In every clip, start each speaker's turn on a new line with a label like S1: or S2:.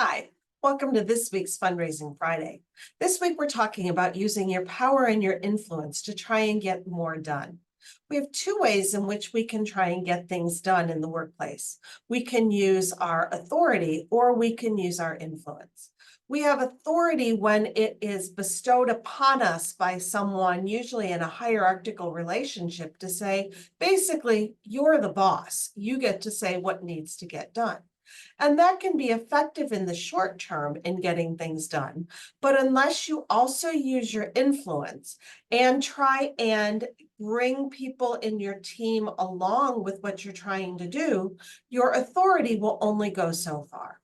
S1: Hi, welcome to this week's Fundraising Friday. This week, we're talking about using your power and your influence to try and get more done. We have two ways in which we can try and get things done in the workplace. We can use our authority or we can use our influence. We have authority when it is bestowed upon us by someone, usually in a hierarchical relationship, to say, basically, you're the boss. You get to say what needs to get done. And that can be effective in the short term in getting things done. But unless you also use your influence and try and bring people in your team along with what you're trying to do, your authority will only go so far.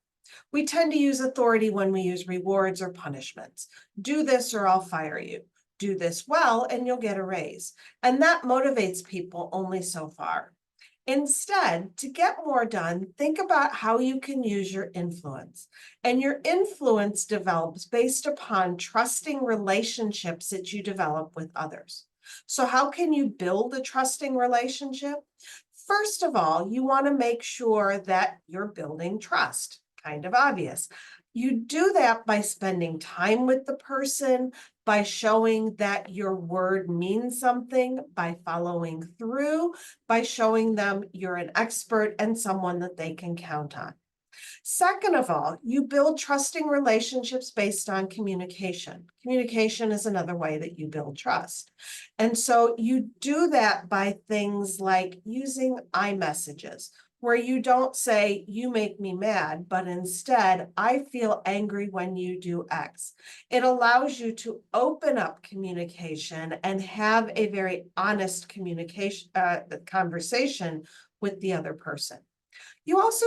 S1: We tend to use authority when we use rewards or punishments. Do this or I'll fire you. Do this well and you'll get a raise. And that motivates people only so far. Instead, to get more done, think about how you can use your influence. And your influence develops based upon trusting relationships that you develop with others. So how can you build a trusting relationship? First of all, you want to make sure that you're building trust. Kind of obvious. You do that by spending time with the person, by showing that your word means something, by following through, by showing them you're an expert and someone that they can count on. Second of all, you build trusting relationships based on communication. Communication is another way that you build trust. And so you do that by things like using iMessages, where you don't say, you make me mad, but instead, I feel angry when you do X. It allows you to open up communication and have a very honest communication conversation with the other person. You also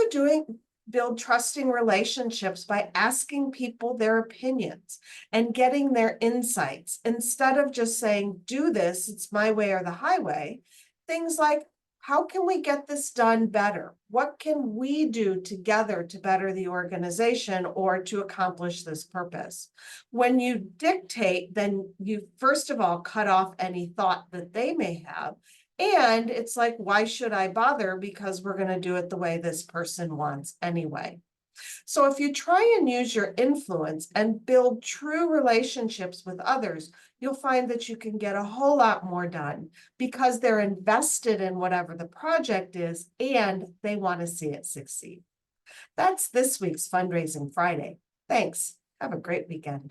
S1: build trusting relationships by asking people their opinions and getting their insights instead of just saying, do this, it's my way or the highway. Things like, how can we get this done better? What can we do together to better the organization or to accomplish this purpose? When you dictate, then you first of all cut off any thought that they may have. And it's like, why should I bother? Because we're going to do it the way this person wants anyway. So if you try and use your influence and build true relationships with others, you'll find that you can get a whole lot more done because they're invested in whatever the project is and they want to see it succeed. That's this week's Fundraising Friday. Thanks. Have a great weekend.